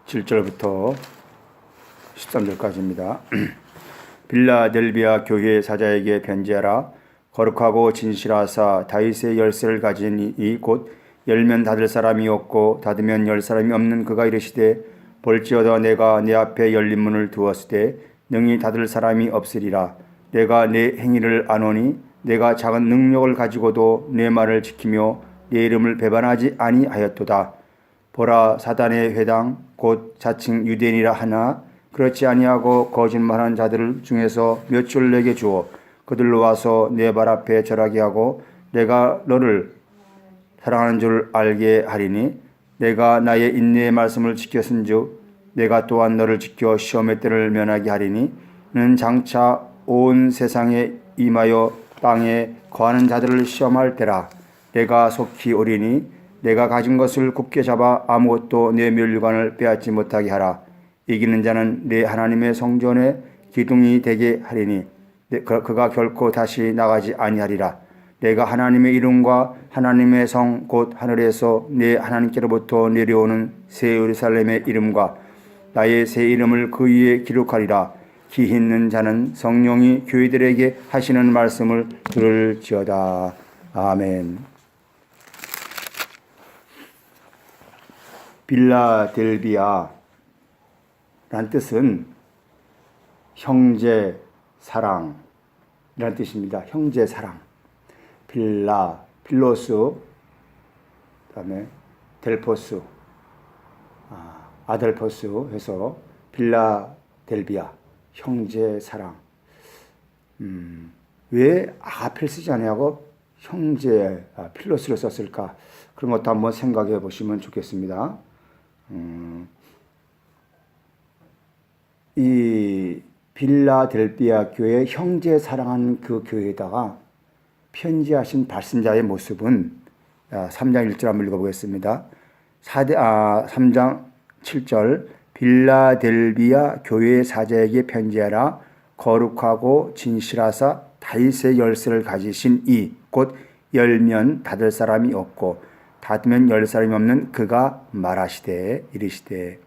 7절부터 13절까지입니다. 빌라델비아 교회 사자에게 편지하라. 거룩하고 진실하사 다윗의 열쇠를 가진 이 곧 열면 닫을 사람이 없고 닫으면 열 사람이 없는 그가 이르시되 볼지어다 내가 내 앞에 열린 문을 두었을 때 능히 닫을 사람이 없으리라. 내가 내 행위를 아노니 내가 작은 능력을 가지고도 내 말을 지키며 내 이름을 배반하지 아니하였도다. 보라, 사단의 회당 곧 자칭 유대인이라 하나 그렇지 아니하고 거짓말하는 자들 중에서 몇 줄 내게 주어 그들로 와서 내 발 앞에 절하게 하고 내가 너를 사랑하는 줄 알게 하리니 내가 나의 인내의 말씀을 지켰은즉 내가 또한 너를 지켜 시험의 때를 면하게 하리니 는 장차 온 세상에 임하여 땅에 거하는 자들을 시험할 때라. 내가 속히 오리니 내가 가진 것을 굳게 잡아 아무것도 내 멸류관을 빼앗지 못하게 하라. 이기는 자는 내 하나님의 성전의 기둥이 되게 하리니 그가 결코 다시 나가지 아니하리라. 내가 하나님의 이름과 하나님의 성 곧 하늘에서 내 하나님께로부터 내려오는 새 예루살렘의 이름과 나의 새 이름을 그 위에 기록하리라. 기 있는 자는 성령이 교회들에게 하시는 말씀을 들을지어다. 아멘. 빌라델비아 라는 뜻은 형제 사랑이라는 뜻입니다. 형제 사랑. 필로스, 그다음에 델포스, 아델포스 해서 빌라델비아 형제 사랑. 왜 아가페를 쓰지 않냐고 형제 필로스를 썼을까? 그런 것도 한번 생각해 보시면 좋겠습니다. 이 빌라델비아 교회 형제 사랑하는 그 교회에다가 편지하신 발신자의 모습은 3장 1절 한번 읽어보겠습니다. 3장 7절 빌라델비아 교회 사자에게 편지하라. 거룩하고 진실하사 다윗의 열쇠를 가지신 이 곧 열면 닫을 사람이 없고 닫으면 열 사람이 없는 그가 말하시되 이르시되.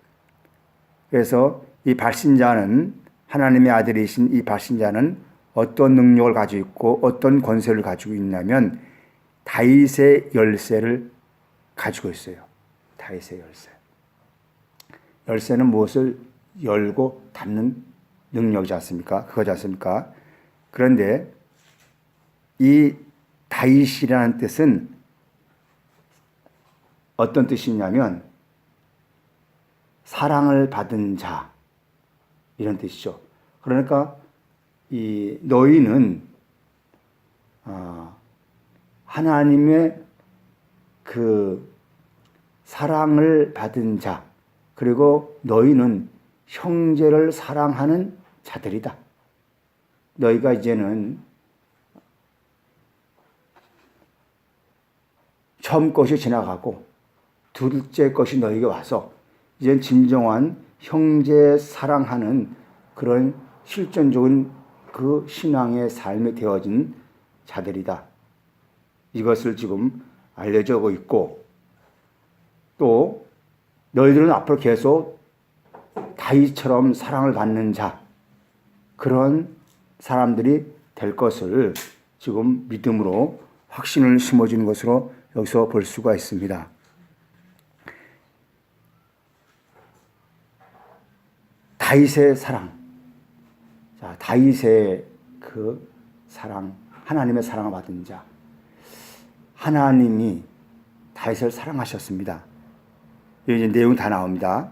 그래서 이 발신자는 하나님의 아들이신 이 발신자는 어떤 능력을 가지고 있고 어떤 권세를 가지고 있냐면 다윗의 열쇠를 가지고 있어요. 다윗의 열쇠. 열쇠는 무엇을 열고 닫는 능력이지 않습니까? 그거지 않습니까? 그런데 이 다윗이라는 뜻은 어떤 뜻이냐면 사랑을 받은 자 이런 뜻이죠. 그러니까 이 너희는 하나님의 그 사랑을 받은 자 그리고 너희는 형제를 사랑하는 자들이다. 너희가 이제는 처음 것이 지나가고 둘째 것이 너희에게 와서 이젠 진정한 형제 사랑하는 그런 실존적인 그 신앙의 삶이 되어진 자들이다. 이것을 지금 알려주고 있고 또 너희들은 앞으로 계속 다윗처럼 사랑을 받는 자 그런 사람들이 될 것을 지금 믿음으로 확신을 심어주는 것으로 여기서 볼 수가 있습니다. 다윗의 사랑. 자, 다윗의 그 사랑, 하나님의 사랑을 받은 자. 하나님이 다윗을 사랑하셨습니다. 여기 내용이 다 나옵니다.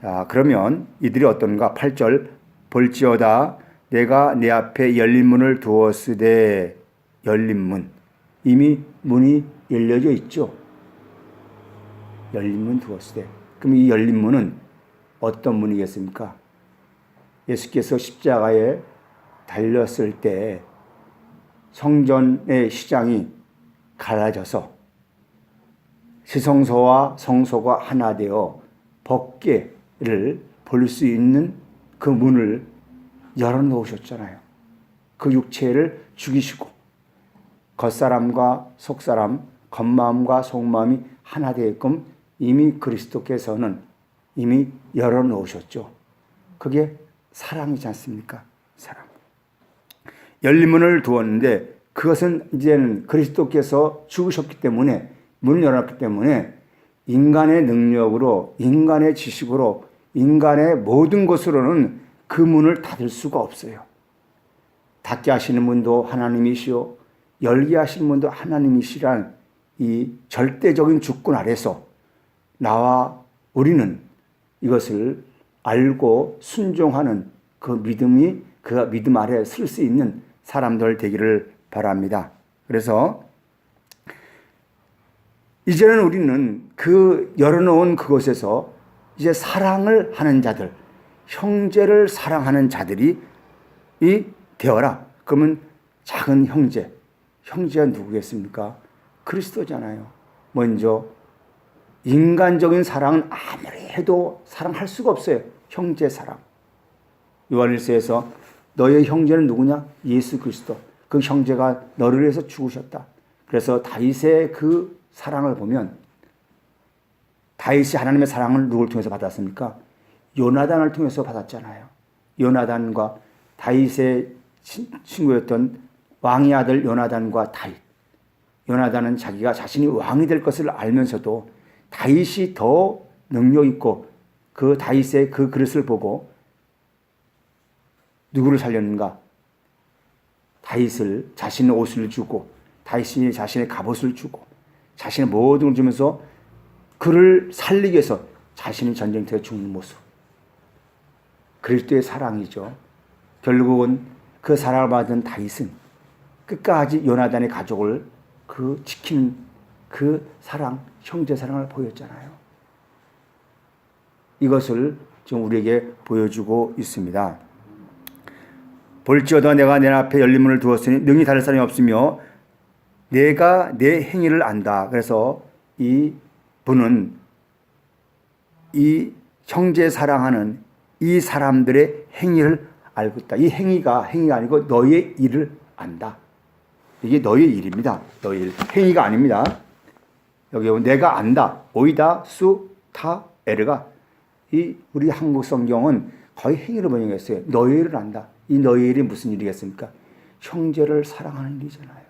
자, 그러면 이들이 어떤가? 8절 볼지어다 내가 내 앞에 열린 문을 두었으되 열린 문. 이미 문이 열려져 있죠. 열린 문 두었으되. 그럼 이 열린 문은 어떤 문이겠습니까? 예수께서 십자가에 달렸을 때 성전의 시장이 갈라져서 지성소와 성소가 하나 되어 법궤를 볼 수 있는 그 문을 열어놓으셨잖아요. 그 육체를 죽이시고 겉사람과 속사람, 겉마음과 속마음이 하나 되게끔 이미 그리스도께서는 이미 열어놓으셨죠. 그게 사랑이지 않습니까? 사랑. 열린 문을 두었는데 그것은 이제는 그리스도께서 죽으셨기 때문에, 문을 열었기 때문에 인간의 능력으로, 인간의 지식으로, 인간의 모든 것으로는 그 문을 닫을 수가 없어요. 닫게 하시는 분도 하나님이시오, 열게 하시는 분도 하나님이시란 이 절대적인 주권 아래서 나와 우리는 이것을 알고 순종하는 그 믿음이, 그 믿음 아래 설 수 있는 사람들 되기를 바랍니다. 그래서 이제는 우리는 그 열어놓은 그곳에서 이제 사랑을 하는 자들, 형제를 사랑하는 자들이 되어라. 그러면 작은 형제가 누구겠습니까? 그리스도잖아요. 먼저 인간적인 사랑은 아무리 해도 사랑할 수가 없어요. 형제 사랑. 요한일서에서 너의 형제는 누구냐? 예수 그리스도. 그 형제가 너를 위해서 죽으셨다. 그래서 다윗의 그 사랑을 보면, 다윗이 하나님의 사랑을 누굴 통해서 받았습니까? 요나단을 통해서 받았잖아요. 요나단과 다윗의 친구였던 왕의 아들 요나단과 다윗. 요나단은 자기가 자신이 왕이 될 것을 알면서도 다윗이 더 능력 있고 그 다윗의 그 그릇을 보고 누구를 살렸는가? 다윗을, 자신의 옷을 주고, 다윗이 자신의 갑옷을 주고, 자신의 모든 걸 주면서 그를 살리기 위해서 자신이 전쟁터에 죽는 모습. 그리스도의 사랑이죠. 결국은 그 사랑을 받은 다윗은 끝까지 요나단의 가족을 지키는 그 사랑, 형제 사랑을 보였잖아요. 이것을 지금 우리에게 보여주고 있습니다. 볼지어다 내가 내 앞에 열린 문을 두었으니 능히 닫을 사람이 없으며 내가 내 행위를 안다. 그래서 이 분은 이 형제 사랑하는 이 사람들의 행위를 알고 있다. 이 행위가 아니고 너의 일을 안다. 이게 너의 일입니다. 너의 일. 행위가 아닙니다. 여기 보면 내가 안다. 오이다, 수, 타, 에르가. 우리 한국 성경은 거의 행위로 번역했어요. 너의 일을 안다. 이 너의 일이 무슨 일이겠습니까? 형제를 사랑하는 일이잖아요.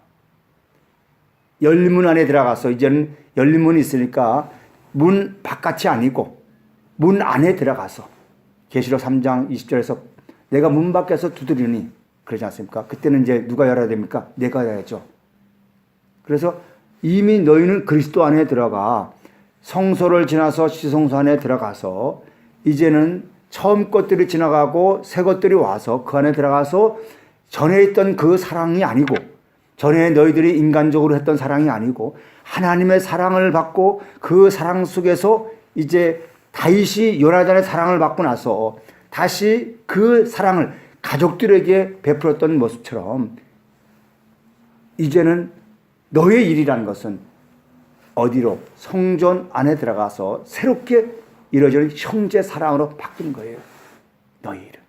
열린 문 안에 들어가서, 이제는 열린 문이 있으니까 문 바깥이 아니고 문 안에 들어가서, 계시록 3장 20절에서 내가 문 밖에서 두드리니, 그러지 않습니까? 그때는 이제 누가 열어야 됩니까? 내가 열어야죠. 그래서 이미 너희는 그리스도 안에 들어가 성소를 지나서 지성소 안에 들어가서 이제는 처음 것들이 지나가고 새 것들이 와서 그 안에 들어가서 전에 있던 그 사랑이 아니고, 전에 너희들이 인간적으로 했던 사랑이 아니고 하나님의 사랑을 받고 그 사랑 속에서 이제 다윗이 요나단의 사랑을 받고 나서 다시 그 사랑을 가족들에게 베풀었던 모습처럼 이제는 너의 일이라는 것은 어디로? 성전 안에 들어가서 새롭게 이루어지는 형제 사랑으로 바뀐 거예요. 너의 일은.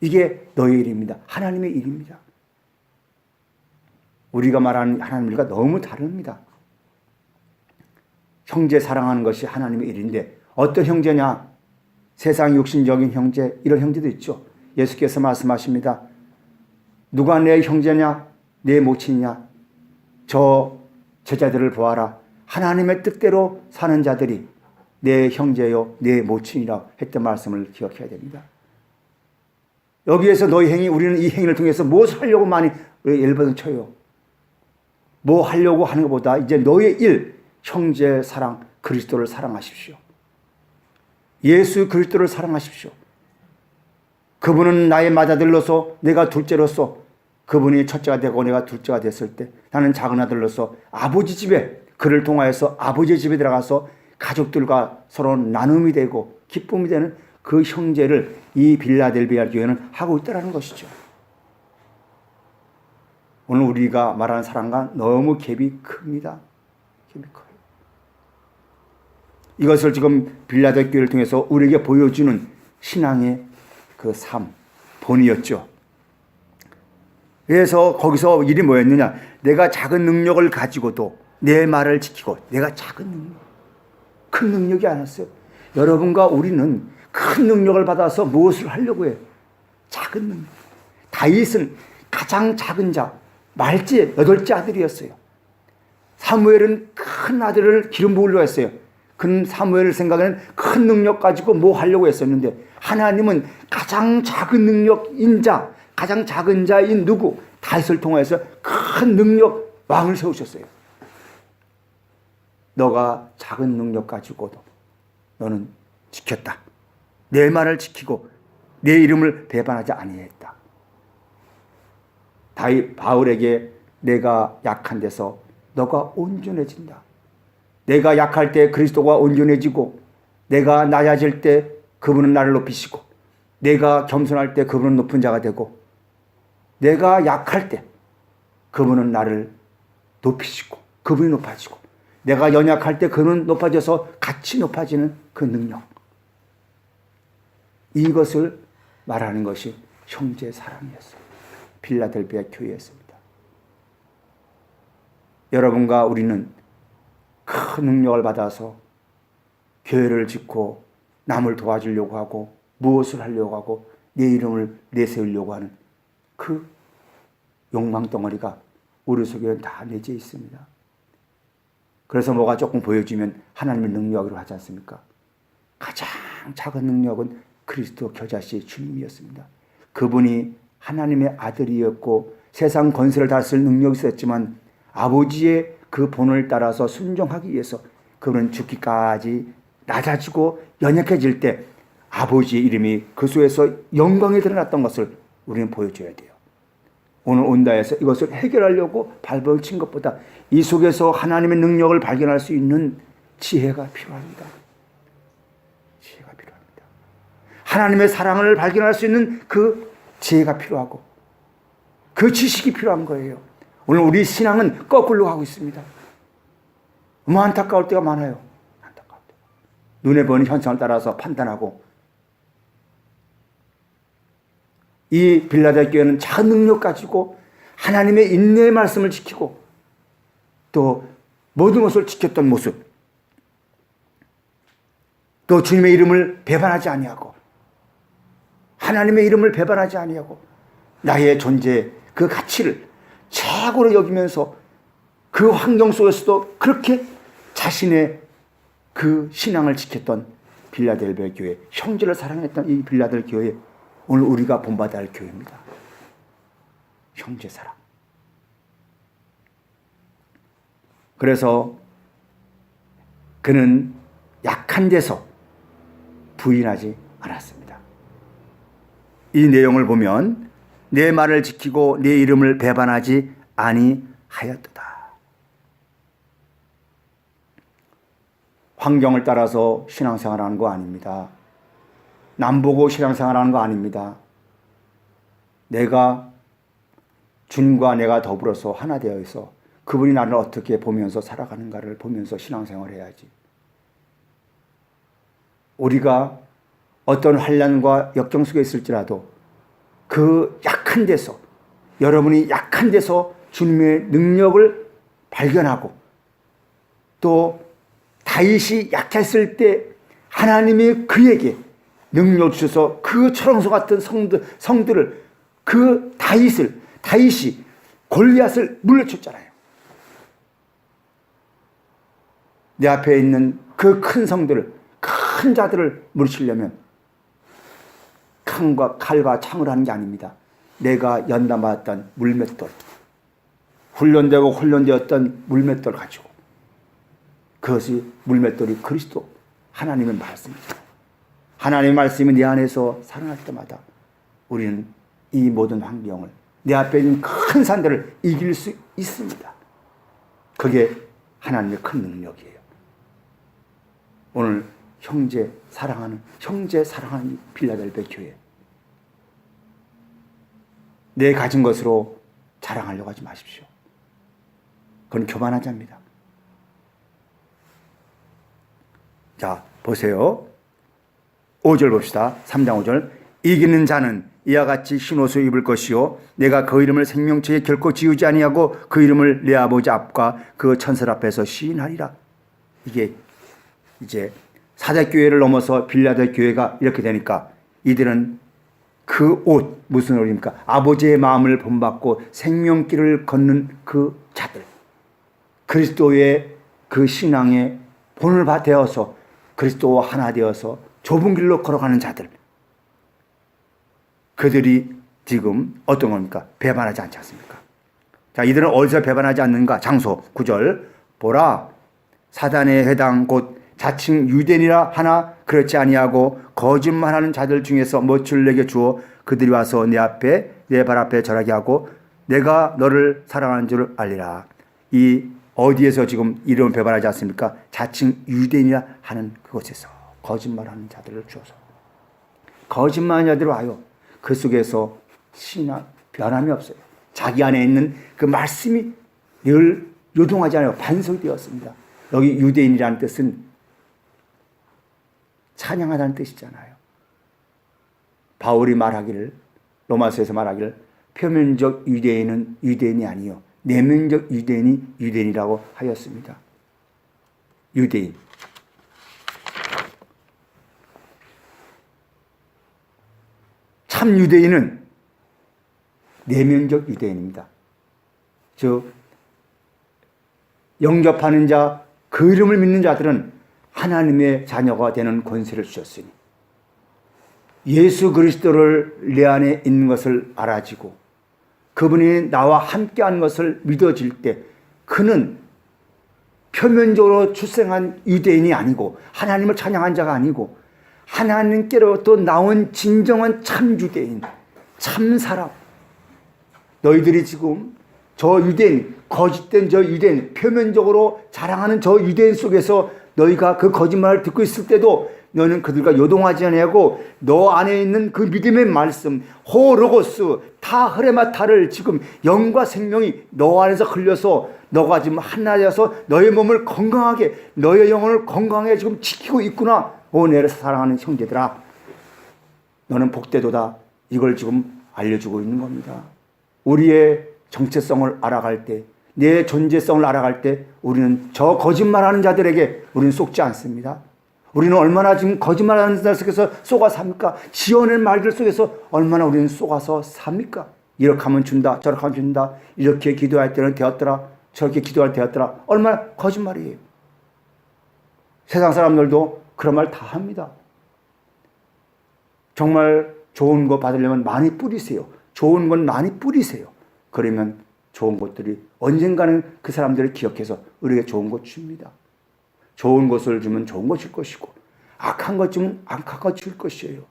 이게 너의 일입니다. 하나님의 일입니다. 우리가 말하는 하나님의 일과 너무 다릅니다. 형제 사랑하는 것이 하나님의 일인데 어떤 형제냐? 세상 육신적인 형제, 이런 형제도 있죠. 예수께서 말씀하십니다. 누가 내 형제냐? 내 모친이냐? 저 제자들을 보아라. 하나님의 뜻대로 사는 자들이 내 형제요, 내 모친이라 했던 말씀을 기억해야 됩니다. 여기에서 너희 행위, 우리는 이 행위를 통해서 무엇을 하려고 많이 일번을 쳐요. 뭐 하려고 하는 것보다 이제 너의 일, 형제 사랑, 그리스도를 사랑하십시오. 예수 그리스도를 사랑하십시오. 그분은 나의 맏아들로서, 내가 둘째로서, 그분이 첫째가 되고 내가 둘째가 됐을 때 나는 작은 아들로서 아버지 집에, 그를 통하여서 아버지의 집에 들어가서 가족들과 서로 나눔이 되고 기쁨이 되는 그 형제를 이 빌라델비아 교회는 하고 있다는 것이죠. 오늘 우리가 말하는 사랑과 너무 갭이 큽니다. 갭이 커요. 이것을 지금 빌라델비아 교회를 통해서 우리에게 보여주는 신앙의 그 삶, 본이었죠. 그래서 거기서 일이 뭐였느냐? 내가 작은 능력을 가지고도 내 말을 지키고, 내가 작은 능력, 큰 능력이 아니었어요. 여러분과 우리는 큰 능력을 받아서 무엇을 하려고 해요? 작은 능력. 다윗은 가장 작은 자, 말째 8째 아들이었어요. 사무엘은 큰 아들을 기름 부으려고 했어요. 그는 사무엘 생각에는 큰 능력 가지고 뭐 하려고 했었는데, 하나님은 가장 작은 능력인 자, 가장 작은 자인 누구? 다윗을 통해서 큰 능력 왕을 세우셨어요. 너가 작은 능력 가지고도 너는 지켰다. 내 말을 지키고 내 이름을 배반하지 아니했다. 다윗 바울에게 내가 약한 데서 너가 온전해진다. 내가 약할 때 그리스도가 온전해지고, 내가 낮아질 때 그분은 나를 높이시고, 내가 겸손할 때 그분은 높은 자가 되고, 내가 약할 때 그분은 나를 높이시고 그분이 높아지고, 내가 연약할 때 그분은 높아져서 같이 높아지는 그 능력, 이것을 말하는 것이 형제 사랑이었어요. 필라델피아 교회였습니다. 여러분과 우리는 큰 능력을 받아서 교회를 짓고 남을 도와주려고 하고 무엇을 하려고 하고 내 이름을 내세우려고 하는 그 욕망 덩어리가 우리 속에 다 내재 있습니다. 그래서 뭐가 조금 보여지면 하나님의 능력으로 하지 않습니까? 가장 작은 능력은 그리스도 겨자씨 주님이었습니다. 그분이 하나님의 아들이었고 세상 권세를 다스릴 능력이 있었지만 아버지의 그 본을 따라서 순종하기 위해서 그분은 죽기까지 낮아지고 연약해질 때 아버지의 이름이 그 속에서 영광에 드러났던 것을 우리는 보여줘야 돼요. 오늘 온다에서 이것을 해결하려고 발버둥 친 것보다 이 속에서 하나님의 능력을 발견할 수 있는 지혜가 필요합니다. 지혜가 필요합니다. 하나님의 사랑을 발견할 수 있는 그 지혜가 필요하고 그 지식이 필요한 거예요. 오늘 우리 신앙은 거꾸로 가고 있습니다. 너무 안타까울 때가 많아요. 안타까울 때. 눈에 보이는 현상을 따라서 판단하고, 이 빌라델 교회는 작은 능력 가지고 하나님의 인내의 말씀을 지키고 또 모든 것을 지켰던 모습, 또 주님의 이름을 배반하지 아니하고 하나님의 이름을 배반하지 아니하고 나의 존재 그 가치를 최고로 여기면서 그 환경 속에서도 그렇게 자신의 그 신앙을 지켰던 빌라델비아 교회, 형제를 사랑했던 이 빌라델 교회, 오늘 우리가 본받아야 할 교회입니다. 형제 사랑. 그래서 그는 약한 데서 부인하지 않았습니다. 이 내용을 보면 내 말을 지키고 내 이름을 배반하지 아니하였도다. 환경을 따라서 신앙생활하는 거 아닙니다. 남 보고 신앙생활하는 거 아닙니다. 내가 주님과 내가 더불어서 하나 되어 있어 그분이 나를 어떻게 보면서 살아가는가를 보면서 신앙생활을 해야지. 우리가 어떤 환난과 역경 속에 있을지라도 그 약한 데서, 여러분이 약한 데서 주님의 능력을 발견하고, 또 다윗이 약했을 때 하나님이 그에게 능력 주셔서 그 철옹소 같은 성들을, 그 다윗이 골리앗을 물리쳤잖아요. 내 앞에 있는 그 큰 성들을, 큰 자들을 물리치려면 칼과 창을 하는 게 아닙니다. 내가 연단받았던 물맷돌, 훈련되었던 물맷돌 가지고, 그것이 물맷돌이 그리스도 하나님의 말씀이죠. 하나님의 말씀이 내 안에서 살아날 때마다 우리는 이 모든 환경을, 내 앞에 있는 큰 산들을 이길 수 있습니다. 그게 하나님의 큰 능력이에요. 오늘 형제 사랑하는 빌라델비아 교회, 내 가진 것으로 자랑하려고 하지 마십시오. 그건 교만한 자입니다. 자, 보세요. 5절 봅시다. 3장 5절. 이기는 자는 이와 같이 흰옷을 입을 것이요 내가 그 이름을 생명책에 결코 지우지 아니하고 그 이름을 내 아버지 앞과 그 천사 앞에서 시인하리라. 이게 이제 사대교회를 넘어서 빌라델 교회가 이렇게 되니까 이들은 그 옷, 무슨 옷입니까? 아버지의 마음을 본받고 생명길을 걷는 그 자들, 그리스도의 그 신앙의 본을 되어서 그리스도와 하나 되어서 좁은 길로 걸어가는 자들, 그들이 지금 어떤 겁니까? 배반하지 않지 않습니까? 자, 이들은 어디서 배반하지 않는가? 장소 9절 보라, 사단의 회당 곧 자칭 유대인이라 하나 그렇지 아니하고 거짓말하는 자들 중에서 멋을 내게 주어 그들이 와서 내 발 앞에 절하게 하고 내가 너를 사랑하는 줄 알리라. 이 어디에서 지금 이름을 배반하지 않습니까? 자칭 유대인이라 하는 그곳에서 거짓말하는 자들을 주어서, 거짓말하는 자들이 와요. 그 속에서 신앙 변함이 없어요. 자기 안에 있는 그 말씀이 늘 요동하지 않아요. 반성되었습니다. 여기 유대인이라는 뜻은 찬양하다는 뜻이잖아요. 바울이 말하기를, 로마서에서 말하기를 표면적 유대인은 유대인이 아니요 내면적 유대인이 유대인이라고 하였습니다. 유대인. 참 유대인은 내면적 유대인입니다. 즉 영접하는 자, 그 이름을 믿는 자들은 하나님의 자녀가 되는 권세를 주셨으니 예수 그리스도를 내 안에 있는 것을 알아지고 그분이 나와 함께하는 것을 믿어질 때 그는 표면적으로 출생한 유대인이 아니고 하나님을 찬양한 자가 아니고 하나님께로부터 나온 진정한 참 유대인, 참 사람. 너희들이 지금 저 유대인, 거짓된 저 유대인, 표면적으로 자랑하는 저 유대인 속에서 너희가 그 거짓말을 듣고 있을 때도 너는 그들과 요동하지 아니하고 너 안에 있는 그 믿음의 말씀, 호로고스, 타흐레마타를 지금 영과 생명이 너 안에서 흘려서 너가 지금 하나 되어서 너의 몸을 건강하게, 너의 영혼을 건강하게 지금 지키고 있구나. 오, 내 사랑하는 형제들아, 너는 복되도다. 이걸 지금 알려주고 있는 겁니다. 우리의 정체성을 알아갈 때, 내 존재성을 알아갈 때 우리는 저 거짓말하는 자들에게 우리는 속지 않습니다. 우리는 얼마나 지금 거짓말하는 자들 속에서 속아 삽니까? 지어낸 말들 속에서 얼마나 우리는 속아서 삽니까? 이렇게 하면 준다, 저렇게 하면 준다, 이렇게 기도할 때는 되었더라, 저렇게 기도할 때 되었더라. 얼마나 거짓말이에요. 세상 사람들도 그런 말 다 합니다. 정말 좋은 거 받으려면 많이 뿌리세요. 좋은 건 많이 뿌리세요. 그러면 좋은 것들이 언젠가는 그 사람들을 기억해서 우리에게 좋은 것 줍니다. 좋은 것을 주면 좋은 것 줄 것이고 악한 것 주면 악한 것 줄 것이에요.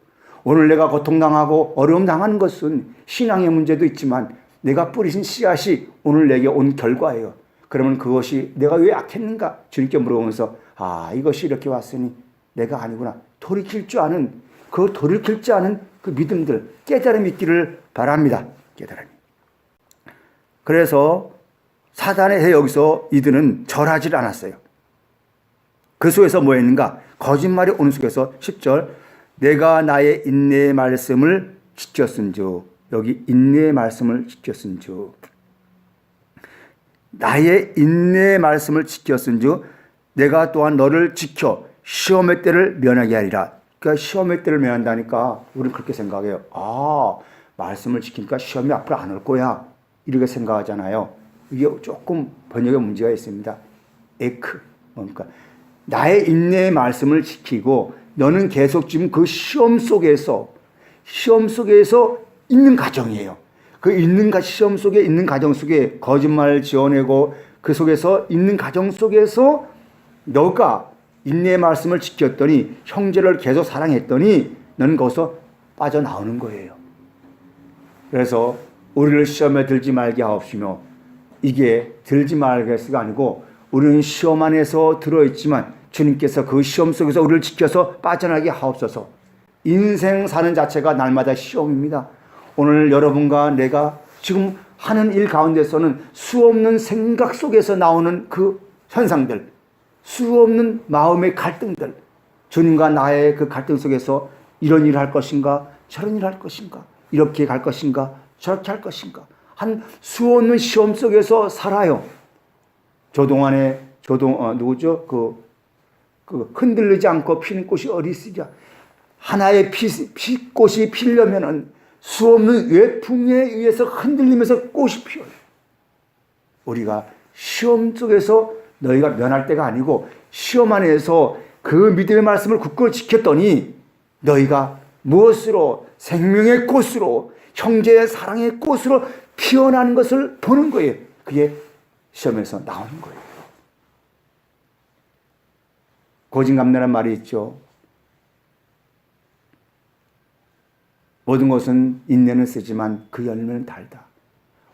오늘 내가 고통당하고 어려움 당하는 것은 신앙의 문제도 있지만 내가 뿌리신 씨앗이 오늘 내게 온 결과예요. 그러면 그것이 내가 왜 악했는가 주님께 물어보면서 아, 이것이 이렇게 왔으니 내가 아니구나. 돌이킬 줄 아는 그 돌이킬 줄 아는 그 믿음들, 깨달음이 있기를 바랍니다. 깨달음이. 그래서 사단의 여기서 이들은 절하지 않았어요. 그 속에서 뭐 했는가? 거짓말이 오는 속에서 10절 내가 나의 인내의 말씀을 지켰은즉, 여기 인내의 말씀을 지켰은즉, 나의 인내의 말씀을 지켰은즉 내가 또한 너를 지켜 시험의 때를 면하게 하리라. 그러니까 시험의 때를 면한다니까 우리는 그렇게 생각해요. 아, 말씀을 지키니까 시험이 앞으로 안 올 거야, 이렇게 생각하잖아요. 이게 조금 번역에 문제가 있습니다. 뭡니까? 나의 인내의 말씀을 지키고 너는 계속 지금 그 시험 속에서 있는 가정이에요. 그 시험 속에 있는 가정 속에 거짓말을 지어내고 그 속에서 있는 가정 속에서 너가 인내의 말씀을 지켰더니 형제를 계속 사랑했더니 너는 거기서 빠져나오는 거예요. 그래서 우리를 시험에 들지 말게 하옵시며, 이게 들지 말게가 아니고 우리는 시험 안에서 들어있지만 주님께서 그 시험 속에서 우리를 지켜서 빠져나게 하옵소서. 인생 사는 자체가 날마다 시험입니다. 오늘 여러분과 내가 지금 하는 일 가운데서는 수없는 생각 속에서 나오는 그 현상들, 수없는 마음의 갈등들, 주님과 나의 그 갈등 속에서 이런 일을 할 것인가, 저런 일을 할 것인가, 이렇게 갈 것인가, 저렇게 할 것인가, 한 수없는 시험 속에서 살아요. 조동안에 누구죠? 그 그 흔들리지 않고 피는 꽃이 어디 있으랴. 하나의 꽃이 피려면은 수없는 외풍에 의해서 흔들리면서 꽃이 피어요. 우리가 시험 속에서 너희가 면할 때가 아니고 시험 안에서 그 믿음의 말씀을 굳건히 지켰더니 너희가 무엇으로 생명의 꽃으로 형제의 사랑의 꽃으로 피어나는 것을 보는 거예요. 그게 시험에서 나오는 거예요. 고진감래라는 말이 있죠. 모든 것은 인내는 쓰지만 그 열매는 달다.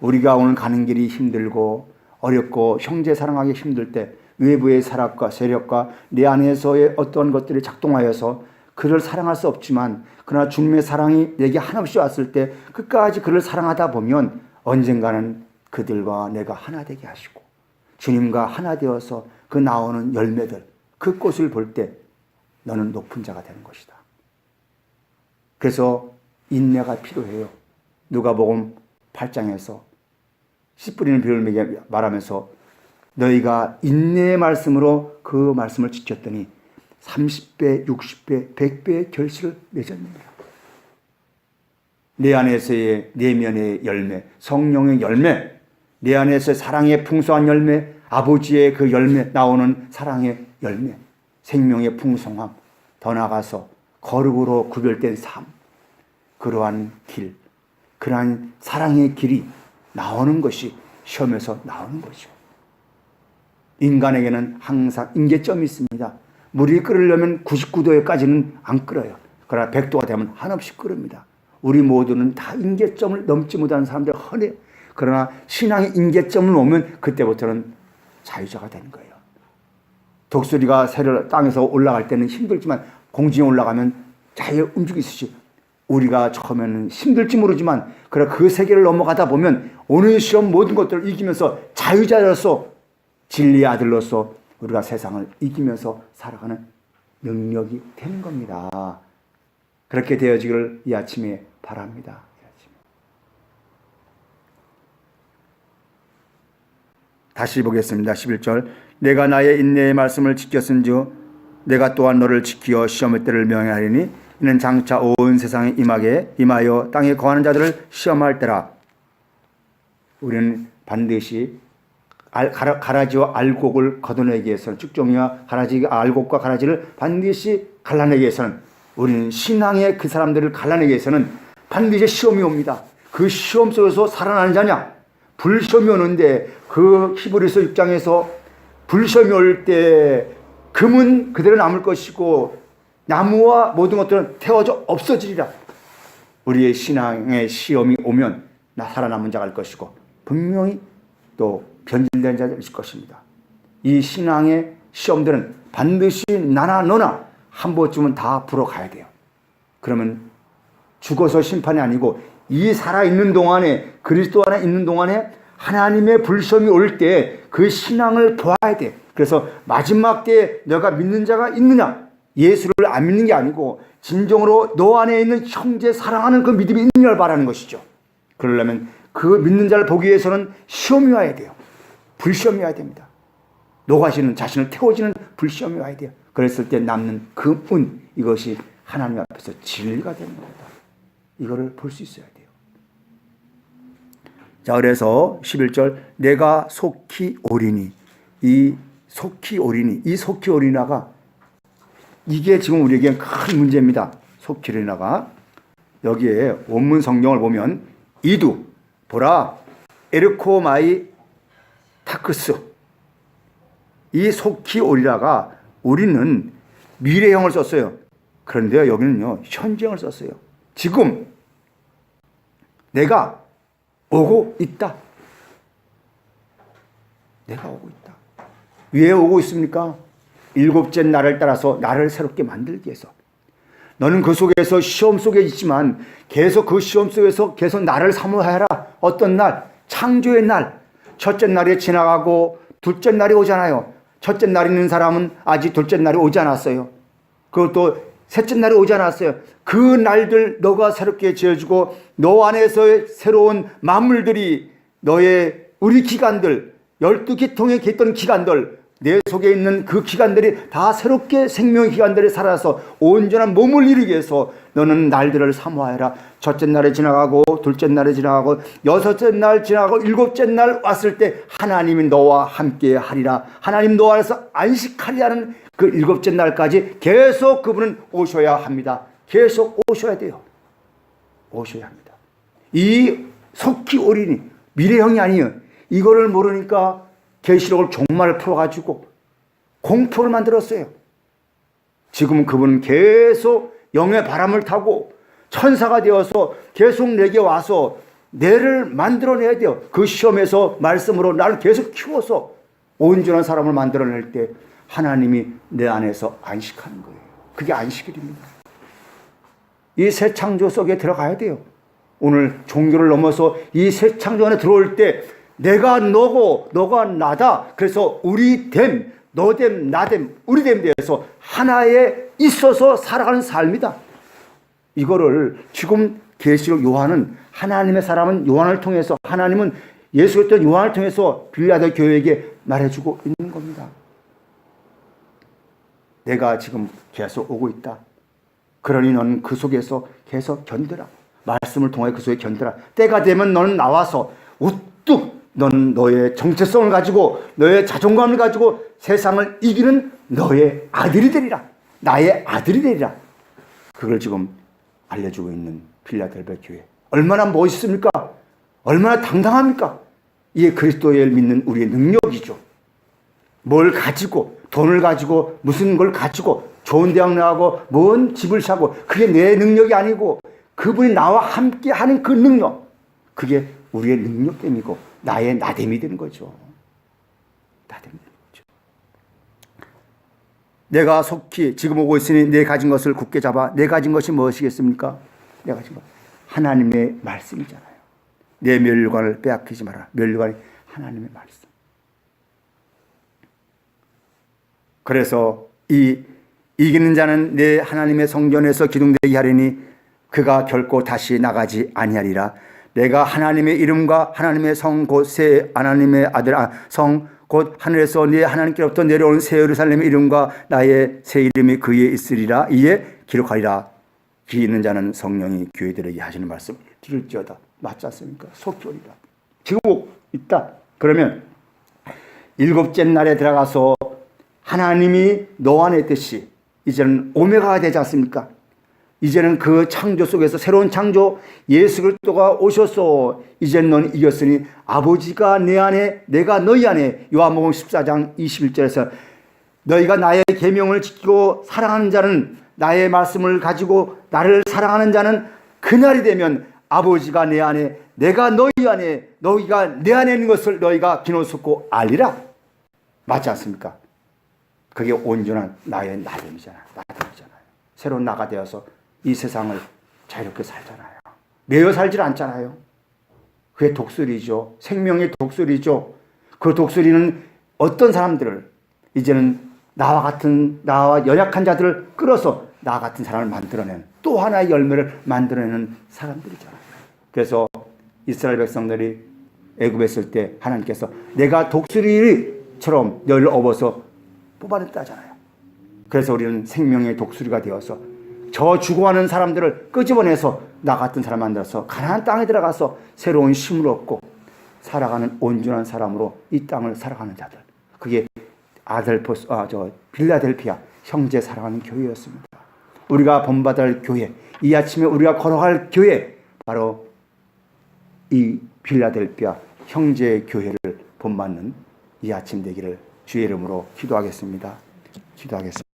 우리가 오늘 가는 길이 힘들고 어렵고 형제 사랑하기 힘들 때 외부의 사락과 세력과 내 안에서의 어떤 것들이 작동하여서 그를 사랑할 수 없지만 그러나 주님의 사랑이 내게 한없이 왔을 때 끝까지 그를 사랑하다 보면 언젠가는 그들과 내가 하나 되게 하시고 주님과 하나 되어서 그 나오는 열매들, 그 꽃을 볼 때 너는 높은 자가 되는 것이다. 그래서 인내가 필요해요. 누가복음 8장에서 씨 뿌리는 비를 말하면서 너희가 인내의 말씀으로 그 말씀을 지켰더니 30배, 60배, 100배의 결실을 맺었느니라. 내 안에서의 내면의 열매, 성령의 열매, 내 안에서의 사랑의 풍성한 열매, 아버지의 그 열매, 나오는 사랑의 열매, 생명의 풍성함, 더 나아가서 거룩으로 구별된 삶, 그러한 길, 그러한 사랑의 길이 나오는 것이 시험에서 나오는 거죠. 인간에게는 항상 임계점이 있습니다. 물이 끓으려면 99도에까지는 안 끓어요. 그러나 100도가 되면 한없이 끓습니다. 우리 모두는 다 임계점을 넘지 못하는 사람들 흔해. 그러나 신앙의 임계점을 오면 그때부터는 자유자가 되는 거예요. 독수리가 새를 땅에서 올라갈 때는 힘들지만 공중에 올라가면 자유 움직일 수 있지. 우리가 처음에는 힘들지 모르지만 그러나 그 세계를 넘어가다 보면 오는 시험 모든 것들을 이기면서 자유자로서 진리의 아들로서 우리가 세상을 이기면서 살아가는 능력이 되는 겁니다. 그렇게 되어지기를 이 아침에 바랍니다. 다시 보겠습니다. 11절 내가 나의 인내의 말씀을 지켰은즉 내가 또한 너를 지키어 시험의 때를 명하리니 이는 장차 온 세상에 임하여 땅에 거하는 자들을 시험할 때라. 우리는 반드시 가라지와 알곡을 걷어내기 위해서는 쭉종이와 알곡과 가라지를 반드시 갈라내기 위해서는 우리는 신앙의 그 사람들을 갈라내기 위해서는 반드시 시험이 옵니다. 그 시험 속에서 살아나는 자냐? 불시험이 오는데 그 히브리서 6장에서 불시험이 올 때 금은 그대로 남을 것이고 나무와 모든 것들은 태워져 없어지리라. 우리의 신앙의 시험이 오면 살아남은 자가 될 것이고 분명히 또 변질된 자가 될 것입니다. 이 신앙의 시험들은 반드시 나나 너나 한 번쯤은 다 불어가야 돼요. 그러면 죽어서 심판이 아니고 이 살아있는 동안에 그리스도 안에 있는 동안에 하나님의 불시험이 올 때 그 신앙을 보아야 돼. 그래서 마지막 때에 너가 믿는 자가 있느냐? 예수를 안 믿는 게 아니고 진정으로 너 안에 있는 형제 사랑하는 그 믿음이 있는 걸 바라는 것이죠. 그러려면 그 믿는 자를 보기 위해서는 시험이 와야 돼요. 불시험이 와야 됩니다. 녹아지는 자신을 태워지는 불시험이 와야 돼요. 그랬을 때 남는 그 운, 이것이 하나님 앞에서 진리가 되는 겁니다. 이거를 볼 수 있어야 돼요. 자, 그래서 11절 내가 속히 오리니 이 속히 오리나가 이게 지금 우리에게 큰 문제입니다. 속히 오리나가 여기에 원문 성경을 보면 이두 보라 에르코 마이 타크스 이 속히 오리라가 우리는 미래형을 썼어요. 그런데 여기는요 현재형을 썼어요. 지금 내가 오고 있다. 내가 오고 있다. 왜 오고 있습니까? 일곱째 날을 따라서 나를 새롭게 만들기 위해서. 너는 그 속에서 시험 속에 있지만 계속 그 시험 속에서 계속 나를 사모하여라. 어떤 날? 창조의 날. 첫째 날이 지나가고 둘째 날이 오잖아요. 첫째 날 있는 사람은 아직 둘째 날이 오지 않았어요. 그것도 셋째 날이 오지 않았어요. 그 날들 너가 새롭게 지어주고 너 안에서의 새로운 만물들이 너의 우리 기관들 12계통에 있던 기관들 내 속에 있는 그 기관들이 다 새롭게 생명의 기관들이 살아서 온전한 몸을 이루기 위해서 너는 날들을 사모하여라. 첫째 날에 지나가고 둘째 날에 지나가고 여섯째 날 지나가고 일곱째 날 왔을 때 하나님이 너와 함께 하리라. 하나님 너와 안에서 안식하리라는 그 일곱째 날까지 계속 그분은 오셔야 합니다. 계속 오셔야 돼요. 오셔야 합니다. 이 속히 오리니 미래형이 아니에요. 이거를 모르니까 계시록을 종말을 풀어가지고 공포를 만들었어요. 지금은 그분은 계속 영의 바람을 타고 천사가 되어서 계속 내게 와서 내를 만들어내야 돼요. 그 시험에서 말씀으로 나를 계속 키워서 온전한 사람을 만들어낼 때 하나님이 내 안에서 안식하는 거예요. 그게 안식일입니다. 이 새 창조 속에 들어가야 돼요. 오늘 종교를 넘어서 이 새 창조 안에 들어올 때 내가 너고 너가 나다. 그래서 우리됨, 너됨, 나됨, 우리됨 되어서 하나에 있어서 살아가는 삶이다. 이거를 지금 계시록 요한은 하나님의 사람은 요한을 통해서 하나님은 예수 그리스도 요한을 통해서 빌라델 교회에게 말해주고 있는 겁니다. 내가 지금 계속 오고 있다. 그러니 너는 그 속에서 계속 견디라. 말씀을 통해 그 속에 견디라. 때가 되면 너는 나와서 우뚝 너는 너의 정체성을 가지고 너의 자존감을 가지고 세상을 이기는 너의 아들이 되리라. 나의 아들이 되리라. 그걸 지금 알려주고 있는 필라델베 교회. 얼마나 멋있습니까? 얼마나 당당합니까? 이게 그리스도를 믿는 우리의 능력이죠. 뭘 가지고 돈을 가지고 무슨 걸 가지고 좋은 대학 나가고 뭔 집을 사고 그게 내 능력이 아니고 그분이 나와 함께 하는 그 능력, 그게 우리의 능력됨이고 나의 나됨이 되는 거죠. 나됨이 되는 거죠. 내가 속히 지금 오고 있으니 내 가진 것을 굳게 잡아. 내 가진 것이 무엇이겠습니까? 내 가진 것 하나님의 말씀이잖아요. 내 멸관을 빼앗기지 마라. 멸관이 하나님의 말씀. 그래서 이기는 자는 내 하나님의 성전에서 기둥되게 하리니 그가 결코 다시 나가지 아니하리라. 내가 하나님의 이름과 하나님의 성 곧 새 하나님의 아들 성 곧 하늘에서 네 하나님께로부터 내려오는 새 예루살렘의 이름과 나의 새 이름이 그에 있으리라. 이에 기록하리라. 기 있는 자는 성령이 교회들에게 하시는 말씀 들을지어다. 맞지 않습니까? 속히 오리라. 지금 있다. 그러면 일곱째 날에 들어가서 하나님이 너와 내 뜻이 이제는 오메가가 되지 않습니까? 이제는 그 창조 속에서 새로운 창조 예수 그리스도가 오셔서 이제는 너는 이겼으니 아버지가 내 안에 내가 너희 안에 요한복음 14장 21절에서 너희가 나의 계명을 지키고 사랑하는 자는 나의 말씀을 가지고 나를 사랑하는 자는 그날이 되면 아버지가 내 안에 내가 너희 안에 너희가 내 안에 있는 것을 너희가 비로소 알리라. 맞지 않습니까? 그게 온전한 나의 나됨이잖아요. 나됨이잖아요. 새로운 나가 되어서 이 세상을 자유롭게 살잖아요. 매여 살질 않잖아요. 그게 독수리죠. 생명의 독수리죠. 그 독수리는 어떤 사람들을 이제는 나와 연약한 자들을 끌어서 나 같은 사람을 만들어낸 또 하나의 열매를 만들어내는 사람들이잖아요. 그래서 이스라엘 백성들이 애굽에 있을 때 하나님께서 내가 독수리처럼 너를 업어서 뽑아냈다잖아요. 그래서 우리는 생명의 독수리가 되어서 저 죽어가는 사람들을 끄집어내서 나 같은 사람 만들어서 가나안 땅에 들어가서 새로운 힘을 얻고 살아가는 온전한 사람으로 이 땅을 살아가는 자들. 그게 빌라델피아 형제 사랑하는 교회였습니다. 우리가 본받을 교회, 이 아침에 우리가 걸어갈 교회, 바로 이 빌라델피아 형제 교회를 본받는 이 아침 되기를 주의 이름으로 기도하겠습니다. 기도하겠습니다.